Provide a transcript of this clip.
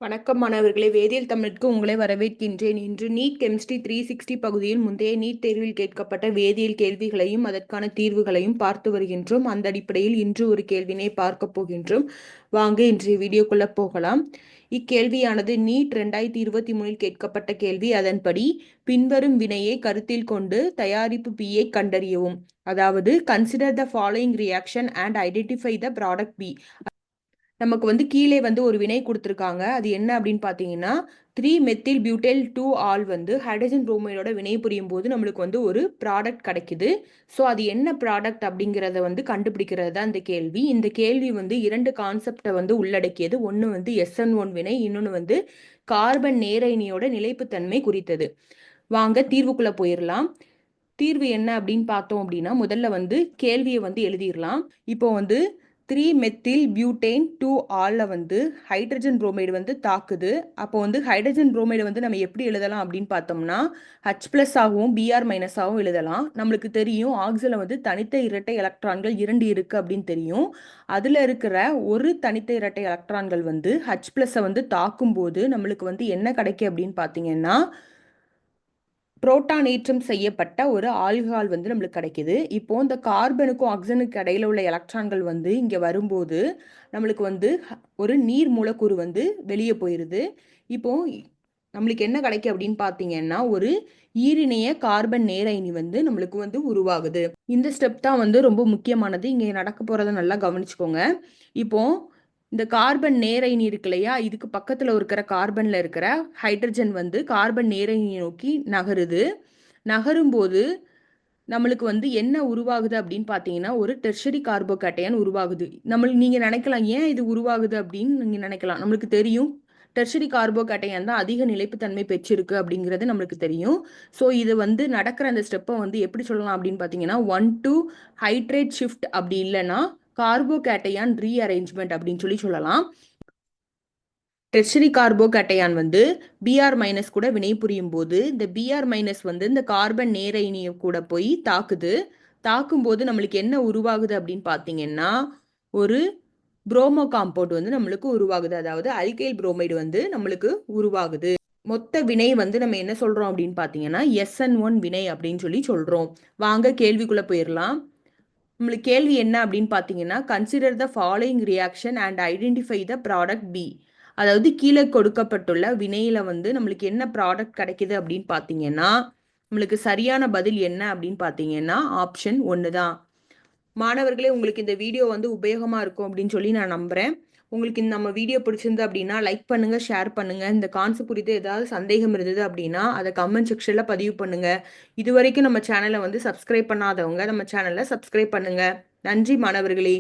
வணக்கம் மாணவர்களே, வேதியியல் தமிழுக்கு உங்களை வரவேற்கின்றேன். இன்று நீட் கெமிஸ்ட்ரி 360 பகுதியில் முந்தைய நீட் தேர்வில் கேட்கப்பட்ட வேதியியல் கேள்விகளையும் அதற்கான தீர்வுகளையும் பார்த்து வருகின்றோம். அந்த அடிப்படையில் இன்று ஒரு கேள்வினை பார்க்க போகின்றோம். வாங்க இன்றைய வீடியோக்குள்ள போகலாம். இக்கேள்வியானது நீட் 2023 கேட்கப்பட்ட கேள்வி. அதன்படி பின்வரும் வினையை கருத்தில் கொண்டு தயாரிப்பு Bயை கண்டறியவும். அதாவது consider the following reaction and identify the product B. நமக்கு கீழே ஒரு வினை கொடுத்துருக்காங்க. அது என்ன அப்படின்னு பார்த்தீங்கன்னா 3-மெத்தில் பியூட்டைல் 2 ஆல் ஹைட்ரஜன் புரோமைடோட வினை புரியும் போது நம்மளுக்கு ஒரு ப்ராடக்ட் கிடைக்குது. ஸோ அது என்ன ப்ராடக்ட் அப்படிங்கிறத கண்டுபிடிக்கிறது தான் இந்த கேள்வி. இந்த கேள்வி இரண்டு கான்செப்டை உள்ளடக்கியது. ஒன்று SN1 வினை, இன்னொன்று கார்பன் நேரயனியோட நிலைப்புத்தன்மை குறித்தது. வாங்க தீர்வுக்குள்ள போயிடலாம். தீர்வு என்ன அப்படின்னு பார்த்தோம் அப்படின்னா முதல்ல கேள்வியை எழுதிடலாம். இப்போ 3-மெத்தில் பியூட்டேன் 2 ஆல்ல ஹைட்ரஜன் புரோமைடு தாக்குது. அப்போ ஹைட்ரஜன் புரோமைடு நம்ம எப்படி எழுதலாம் அப்படின்னு பார்த்தோம்னா H+ ஆகவும் Br- ஆகவும் எழுதலாம். நம்மளுக்கு தெரியும் ஆக்சிஜன்ல தனித்த இரட்டை எலக்ட்ரான்கள் 2 இருக்கு அப்படின்னு தெரியும். அதுல இருக்கிற ஒரு தனித்த இரட்டை எலக்ட்ரான்கள் H+ தாக்கும் போது நம்மளுக்கு என்ன கிடைக்கும் அப்படின்னு பார்த்தீங்கன்னா புரோட்டானேற்றம் செய்யப்பட்ட ஒரு ஆல்கஹால் நம்மளுக்கு கிடைக்குது. இப்போ இந்த கார்பனுக்கும் ஆக்சிஜனுக்கு இடையில உள்ள எலக்ட்ரான்கள் இங்க வரும்போது நம்மளுக்கு ஒரு நீர் மூலக்கூறு வெளியே போயிருது. இப்போ நம்மளுக்கு என்ன கிடைக்கும் அப்படின்னு பார்த்தீங்கன்னா ஒரு ஈரிணைய கார்பன் நேரயனி நம்மளுக்கு உருவாகுது. இந்த ஸ்டெப் தான் ரொம்ப முக்கியமானது. இங்க நடக்க போறதை நல்லா கவனிச்சுக்கோங்க. இப்போ இந்த கார்பன் நேரயனி இருக்கு இல்லையா, இதுக்கு பக்கத்துல இருக்கிற கார்பன்ல இருக்கிற ஹைட்ரஜன் கார்பன் நேரயனியை நோக்கி நகருது. நகரும் போது நம்மளுக்கு என்ன உருவாகுது அப்படின்னு பார்த்தீங்கன்னா ஒரு டெர்ஷரி கார்போகேட்டையான் உருவாகுது. நீங்க நினைக்கலாம் ஏன் இது உருவாகுது அப்படின்னு நீங்க நினைக்கலாம். நம்மளுக்கு தெரியும் டெர்ஷரி கார்போகேட்டையான் தான் அதிக நிலைப்புத்தன்மை பெற்றிருக்கு அப்படிங்கிறது நம்மளுக்கு தெரியும். ஸோ இது நடக்கிற அந்த ஸ்டெப்பை எப்படி சொல்லலாம் அப்படின்னு பார்த்தீங்கன்னா 1 to ஹைட்ரேட் ஷிஃப்ட், அப்படி இல்லைன்னா கார்போகேட்டையான் ரீஅரேஞ்ச்மெண்ட் அப்படின்னு சொல்லலாம். டெர்ஷரி கார்போகேட்டையான் Br- கூட வினை புரியும் போது இந்த Br- இந்த கார்பன் நேரயனியை கூட போய் தாக்குது. தாக்கும் போது நம்மளுக்கு என்ன உருவாகுது அப்படின்னு பார்த்தீங்கன்னா ஒரு புரோமோ காம்பவுண்ட் நம்மளுக்கு உருவாகுது. அதாவது அல்கைல் புரோமைடு நம்மளுக்கு உருவாகுது. மொத்த வினை நம்ம என்ன சொல்றோம் அப்படின்னு பார்த்தீங்கன்னா SN1 வினை அப்படின்னு சொல்றோம். வாங்க கேள்விக்குள்ள போயிடலாம். நம்மளுக்கு கேள்வி என்ன அப்படின்னு பார்த்தீங்கன்னா consider the following reaction and identify the product B. அதாவது கீழே கொடுக்கப்பட்டுள்ள வினையில நம்மளுக்கு என்ன ப்ராடக்ட் கிடைக்குது அப்படின்னு பார்த்தீங்கன்னா நம்மளுக்கு சரியான பதில் என்ன அப்படின்னு பார்த்தீங்கன்னா ஆப்ஷன் 1 தான். மாணவர்களே, உங்களுக்கு இந்த வீடியோ உபயோகமாக இருக்கும் அப்படின்னு நான் நம்புகிறேன். உங்களுக்கு நம்ம வீடியோ பிடிச்சிருந்து அப்படின்னா லைக் பண்ணுங்கள், ஷேர் பண்ணுங்கள். இந்த கான்செப்ட் குறித்து ஏதாவது சந்தேகம் இருந்தது அப்படின்னா அதை கமெண்ட் செக்ஷனில் பதிவு பண்ணுங்கள். இது வரைக்கும் நம்ம சேனலை சப்ஸ்கிரைப் பண்ணாதவங்க நம்ம சேனலை சப்ஸ்கிரைப் பண்ணுங்கள். நன்றி மாணவர்களே.